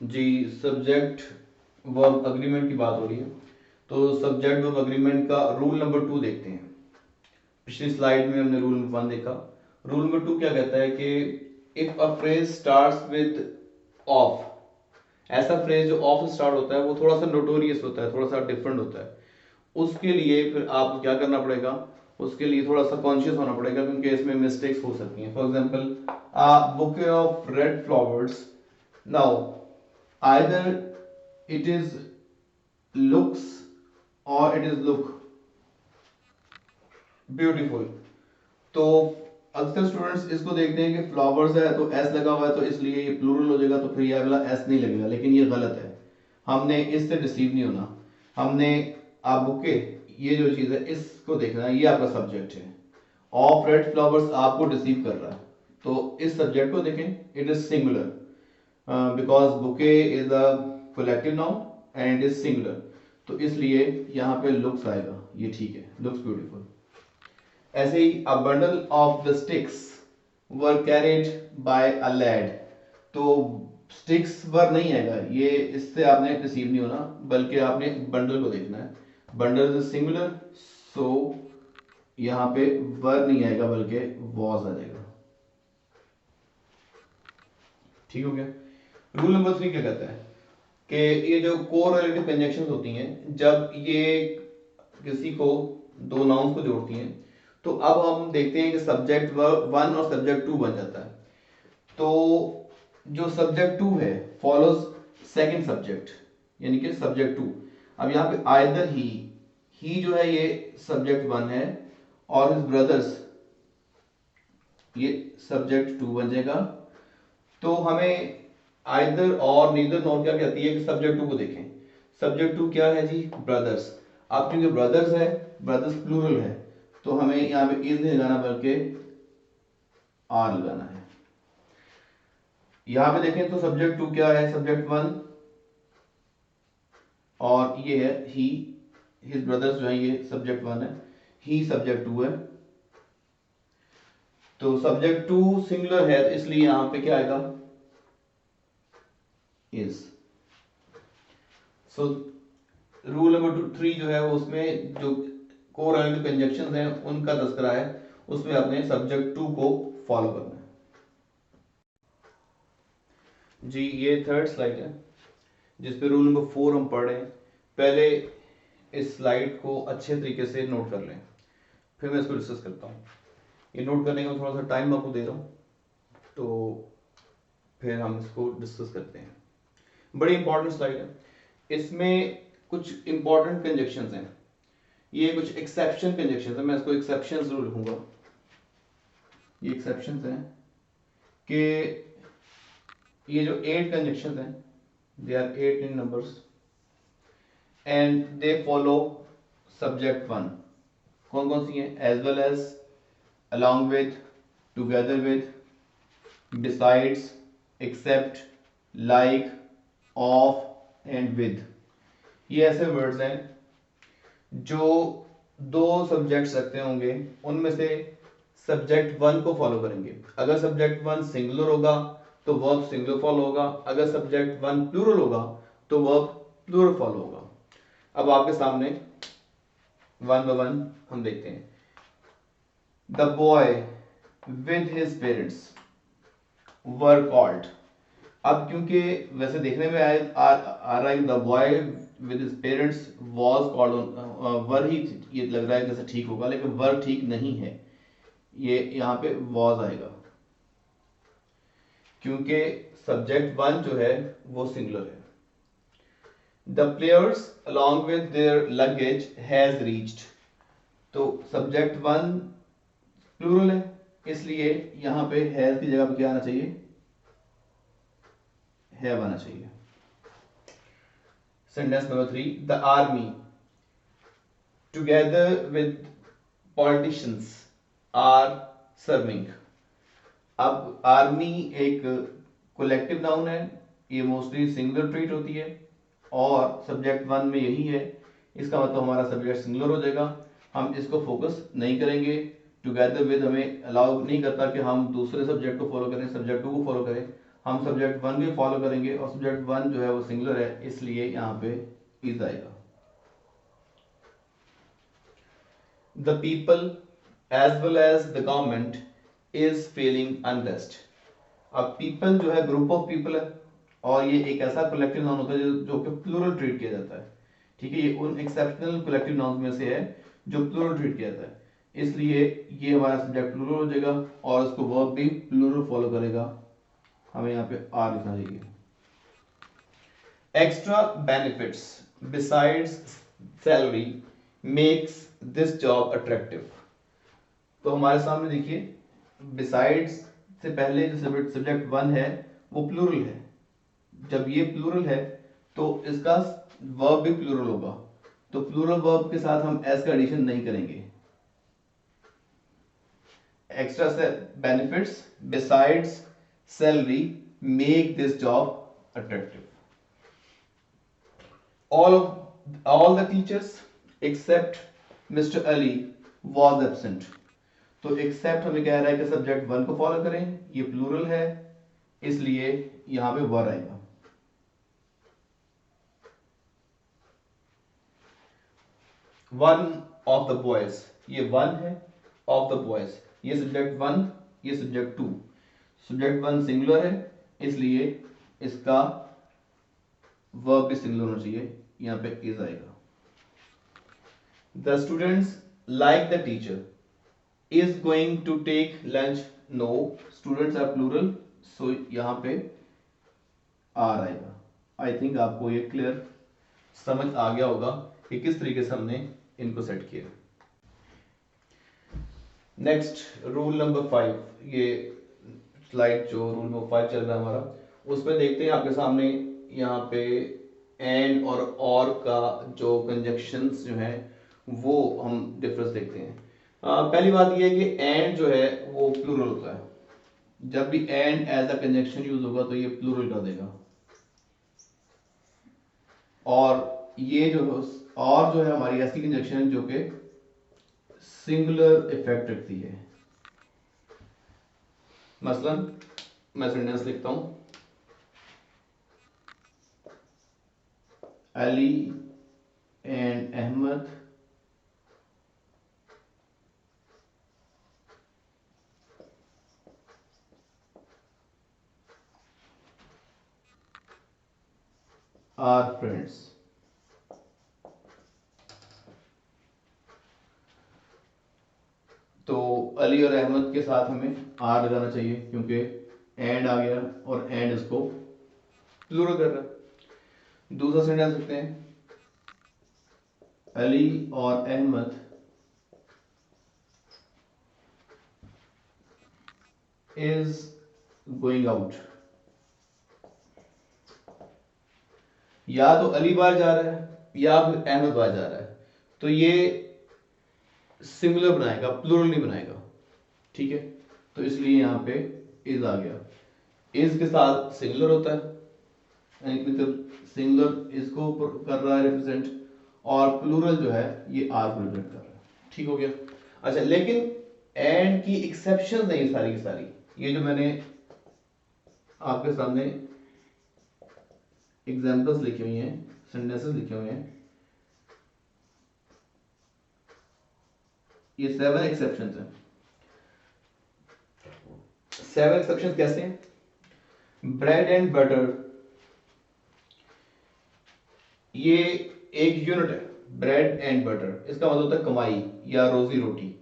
जी, subject verb agreement की बात हो रही है। तो सब्जेक्ट वर्ब अग्रीमेंट का रूल नंबर 2 देखते हैं। पिछली स्लाइड में हमने रूल नंबर 1 देखा। रूल नंबर 2 क्या कहता है कि if a phrase starts with of, ऐसा फ्रेज जो ऑफ स्टार्ट होता है वो थोड़ा सा नोटोरियस होता है, थोड़ा सा डिफरेंट होता है। उसके लिए फिर आपको क्या करना पड़ेगा, उसके लिए थोड़ा सा कॉन्शियस होना पड़ेगा, क्योंकि इसमें मिस्टेक्स हो सकती हैं। For example, bouquet of red flowers, now either it is looks और इट इज लुक ब्यूटीफुल। तो अक्सर स्टूडेंट्स इसको देखते हैं कि फ्लावर्स है तो एस लगा हुआ है तो इसलिए ये प्लूरल हो जाएगा, तो फिर ये अगला एस नहीं लगेगा, लेकिन ये गलत है। हमने इससे डिसीव नहीं होना। हमने आप बुके, ये जो चीज़ है इसको देखना है, ये आपका सब्जेक्ट है। ऑफ रेड फ्लावर्स आपको डिसीव कर रहा है, तो इस सब्जेक्ट को देखें, it is singular because bouquet is a collective noun and it is singular, तो इसलिए यहाँ पे लुक्स आएगा, ये ठीक है, लुक्स ब्यूटीफुल। ऐसे ही a bundle of the sticks were carried by a lad, तो स्टिक्स वर नहीं आएगा, ये इससे आपने रिसीव नहीं होना, बल्कि आपने बंडल को देखना है। बंडल इज सिंगुलर, सो यहाँ पे वर नहीं आएगा बल्कि वॉज आ जाएगा। ठीक हो गया। रूल नंबर 3 क्या कहता है कि ये जो कोरिलेटिव कंजंक्शंस होती हैं, जब ये किसी को, दो नाउन्स को जोड़ती हैं, तो अब हम देखते हैं कि सब्जेक्ट वर्ब 1 और सब्जेक्ट 2 बन जाता है। तो जो सब्जेक्ट 2 है फॉलोज सेकंड सब्जेक्ट, यानी कि सब्जेक्ट 2। अब यहाँ पे आइदर ही जो है ये सब्जेक्ट 1 है, और हिज ब्रदर्स ये सब्जेक्ट 2 बन जाएगा। तो हमें आइदर और नीदर नॉर क्या कहती है कि सब्जेक्ट 2 को देखें। सब्जेक्ट 2 क्या है जी, ब्रदर्स। अब क्योंकि ब्रदर्स है, ब्रदर्स प्लूरल है, तो हमें यहाँ पे इज नहीं लगाना बल्कि आर लगाना है। यहाँ पे देखें तो सब्जेक्ट 2 क्या है, सब्जेक्ट 1, और ये है ही, हिज ब्रदर्स जो है ये सब्जेक्ट 1 है, ही सब्जेक्ट 2 है। तो सब्जेक्ट 2 सिंगुलर है, तो इसलिए यहाँ पे क्या आएगा, इज। सो रूल नंबर 3 जो है उसमें जो कोरिलेटिव कंजंक्शंस हैं उनका तस्करा है, उसमें अपने सब्जेक्ट 2 को फॉलो करना है। जी, ये थर्ड स्लाइड है जिस पे रूल नंबर 4 हम पढ़ रहे हैं। पहले इस स्लाइड को अच्छे तरीके से नोट कर लें, फिर मैं इसको डिस्कस करता हूँ। ये नोट करने का थोड़ा सा टाइम आपको दे रहा हूँ, तो फिर हम इसको डिस्कस करते हैं। बड़ी इंपॉर्टेंट स्लाइड है, इसमें कुछ इंपॉर्टेंट कंजंक्शंस हैं, ये कुछ एक्सेप्शन कंजंक्शंस है, मैं इसको एक्सेप्शन जरूर लिखूंगा। ये एक्सेप्शंस हैं कि ये जो 8 कंजंक्शंस हैं, they are 8 in numbers and they follow subject 1। कौन कौन सी हैं, as well as, along with, together with, besides, except, like, of and with। ये ऐसे वर्ड्स हैं जो दो सब्जेक्ट्स रखते होंगे, उनमें से सब्जेक्ट 1 को फॉलो करेंगे। अगर सब्जेक्ट 1 सिंगुलर होगा तो वर्ब सिंगुलर फॉलो होगा, अगर सब्जेक्ट 1 प्लूरल होगा तो वर्ब प्लूरल फॉलो होगा। अब आपके सामने वन बाय वन हम देखते हैं। The boy with his parents were called. अब क्योंकि वैसे देखने में आ रहा है the boy with his parents was called, were ही ये लग रहा है जैसे ठीक होगा, लेकिन वर ठीक नहीं है, ये यहाँ पे वाज आएगा, क्योंकि सब्जेक्ट 1 जो है वो सिंगुलर है। The players along with their luggage has reached, तो सब्जेक्ट 1 प्लूरल है, इसलिए यहाँ पे हैज की जगह पे क्या आना चाहिए, हैव आना चाहिए। Sentence number 3, the army together with politicians are serving. अब आर्मी एक कोलेक्टिव नाउन है, ये मोस्टली सिंगुलर ट्रीट होती है, और सब्जेक्ट 1 में यही है, इसका मतलब हमारा सब्जेक्ट सिंगुलर हो जाएगा, हम इसको फोकस नहीं करेंगे। टुगेदर विद हमें अलाउ नहीं करता कि हम दूसरे सब्जेक्ट को फॉलो करें, सब्जेक्ट 2 को फॉलो करें, हम सब्जेक्ट वन भी फॉलो करेंगे और सब्जेक्ट वन जो है वो सिंगुलर है, इसलिए यहाँ पे इज आएगा। The people as well as the government is feeling unrest. अब पीपल जो है ग्रुप ऑफ पीपल है और ये एक ऐसा कलेक्टिव नाउन होता है जो कि प्लूरल ट्रीट किया जाता है। ठीक है, ये उन एक्सेप्शनल कलेक्टिव नाउन में से है जो प्लूरल ट्रीट किया जाता है, इसलिए ये हमारा सब्जेक्ट प्लूरल हो जाएगा और उसको वर्ब भी प्लूरल फॉलो करेगा। हमें यहाँ पे आर लिखना चाहिए। Extra benefits besides salary makes this job attractive. तो हमारे सामने देखिए, बिसाइड्स से पहले जो सब्जेक्ट वन है वो प्लूरल है। जब ये प्लूरल है तो इसका वर्ब भी प्लूरल होगा, तो प्लूरल वर्ब के साथ हम एस का एडिशन नहीं करेंगे। Extra benefits besides salary make this job attractive. all the teachers except Mr. Ali was absent। तो एक्सेप्ट हमें कह रहा है कि सब्जेक्ट वन को फॉलो करें, ये प्लूरल है इसलिए यहां पे वर आएगा। वन ऑफ द बॉयज, ये वन है, ऑफ द बॉयज ये सब्जेक्ट वन, ये subject two. Subject one singular है इसलिए इसका वर्ब भी सिंगुलर होना चाहिए, यहां पे इज आएगा। The students like the teacher is going to take lunch. No, students are plural, so यहां पे आर आएगा। आई थिंक आपको ये क्लियर समझ आ गया होगा कि किस तरीके से हमने इनको सेट किया। नेक्स्ट रूल नंबर 5, ये स्लाइड जो रूल नंबर 5 चल रहा है हमारा, उसमें देखते हैं आपके सामने यहाँ पे एंड और का जो कंजक्शंस जो है वो हम डिफरेंस देखते हैं। पहली बात ये है कि एंड जो है वो प्लूरल होता है। जब भी and as a conjunction use होगा तो ये प्लूरल कर देगा, और ये जो है हमारी ऐसी कंजक्शन है जो कि सिंगुलर इफेक्ट रखती है। मसलन मैं सेंटेंस लिखता हूं, Ali and Ahmed are friends. तो अली और अहमद के साथ हमें आर लगाना चाहिए क्योंकि एंड आ गया और एंड इसको प्लूरल कर रहा है। दूसरा सेंटेंस लिखते हैं, अली और अहमद इज गोइंग आउट। या तो अली बाहर जा रहा है या फिर अहमद बाहर जा रहा है, तो ये सिंगुलर बनाएगा, प्लूरल नहीं बनाएगा। ठीक है, तो इसलिए यहां पे इज आ गया। इज के साथ सिंगुलर होता है, मतलब सिंगुलर इसको कर रहा है रिप्रेजेंट, और प्लूरल जो है ये आर को रिप्रेजेंट कर रहा है। ठीक हो गया। अच्छा, लेकिन एंड की एक्सेप्शन नहीं सारी की सारी, ये जो मैंने आपके सामने एग्जाम्पल्स लिखी हुई हैं, सेंटेंसेस लिखे हुए हैं, ये 7 एक्सेप्शंस हैं। 7 एक्सेप्शंस कैसे हैं? ब्रेड एंड बटर, ये एक यूनिट है, ब्रेड एंड बटर, इसका मतलब होता है कमाई या रोजी रोटी।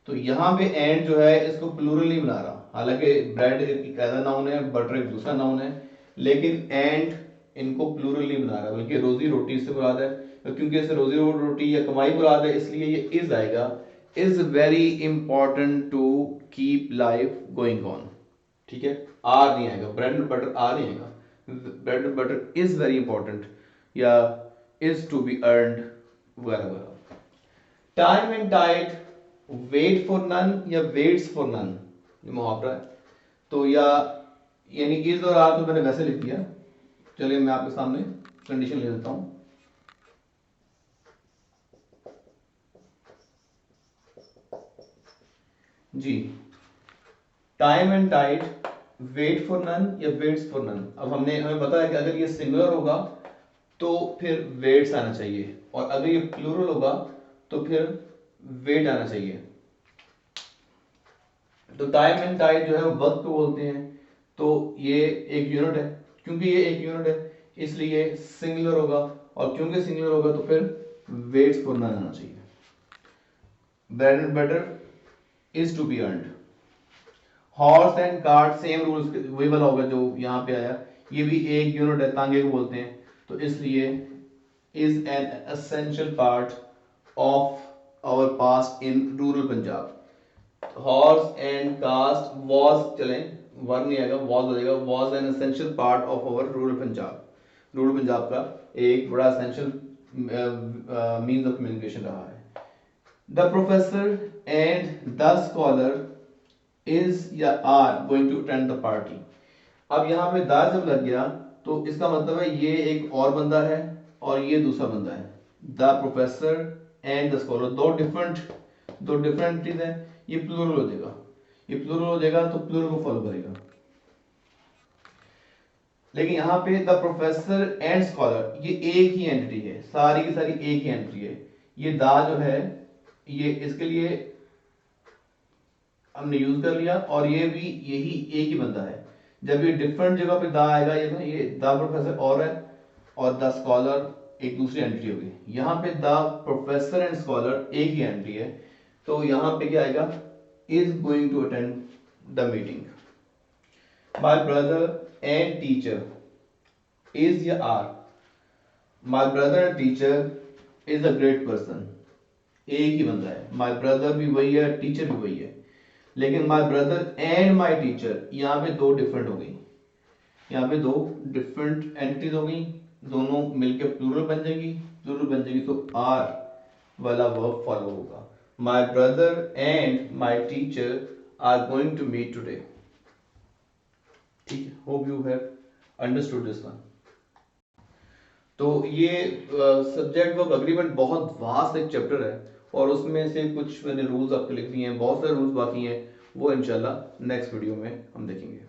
तो यहां पे एंड जो है इसको प्लूरल नहीं बना रहा, हालांकि ब्रेड एक ऐसा नाउन है, बटर एक दूसरा नाउन है, लेकिन एंड इनको प्लूरल नहीं बना रहा, बल्कि रोजी रोटी से मुराद है। तो क्योंकि इसे रोजी रोटी या कमाई मुराद है, इसलिए ये इज आएगा। Is very important to keep life going on. ठीक है, आर नहीं आएगा, ब्रेड एंड बटर आर नहीं आएगा, bread and butter is very important या इज टू बी अर्नड वगैरह वगैरह। Time and tide, wait for none या वेट्स फॉर नन, ये मुहावरा है। तो या यानी इज और आर तो मैंने वैसे लिख दिया, चलिए मैं आपके सामने कंडीशन ले देता हूं। जी, time and tide, wait for none या वेट्स फॉर नन। अब हमें पता है कि अगर ये सिंगुलर होगा तो फिर वेट्स आना चाहिए, और अगर ये प्लूरल होगा तो फिर वेट आना चाहिए। तो टाइम एंड टाइड जो है वो वक्त को बोलते हैं, तो ये एक यूनिट है, क्योंकि ये एक यूनिट है इसलिए सिंगुलर होगा, और क्योंकि सिंगुलर होगा तो फिर वेट्स फॉर नन आना चाहिए। Bread and butter is to be earned. Horse and cart same rules वही वाला होगा जो यहाँ पे आया, ये भी एक यूनिट है, तांगे को बोलते हैं, तो इसलिए is an essential part of our past in rural Punjab. Horse and cart was, चले वर नहीं आएगा, वॉज हो जाएगा, was an essential part of our rural Punjab. Rural Punjab का एक बड़ा एसेंशियल मीन्स ऑफ कम्युनिकेशन रहा है। The professor and the scholar is या are going to attend the party. अब यहाँ पे द जब लग गया तो इसका मतलब है ये एक और बंदा है और ये दूसरा बंदा है। The professor and the scholar दो डिफरेंट चीज है, ये प्लूरल हो जाएगा, ये प्लूरल हो जाएगा तो प्लूरल को फॉलो करेगा। लेकिन यहाँ पे द प्रोफेसर एंड स्कॉलर ये एक ही एंटिटी है, सारी की सारी एक ही एंटिटी है। ये द जो है ये इसके लिए हमने यूज कर लिया, और ये भी यही एक ही बंदा है। जब ये डिफरेंट जगह पे द आएगा, ये द प्रोफेसर और है और द स्कॉलर एक दूसरी एंटिटी होगी। यहाँ पे द प्रोफेसर एंड स्कॉलर एक ही एंटिटी है, तो यहाँ पे क्या आएगा, is going to attend the meeting. My brother and teacher is या are. My brother and teacher is a great person, एक ही बंदा है, माय ब्रदर भी वही है, टीचर भी वही है। लेकिन my brother and my teacher यहाँ पे दो डिफरेंट हो गई, यहाँ पे दो डिफरेंट एंटिटीज हो गई, दोनों मिलकर प्लूरल बन जाएगी, तो आर वाला वर्ब फॉलो होगा। My brother and my teacher are going to meet today. ठीक है, hope you have understood this one. तो ये सब्जेक्ट वर्ब अग्रीमेंट बहुत वास्ट एक चैप्टर है, और उसमें से कुछ मैंने रूल्स आपको लिख दिए हैं, बहुत सारे रूल्स बाकी हैं, वो इंशाल्लाह नेक्स्ट वीडियो में हम देखेंगे।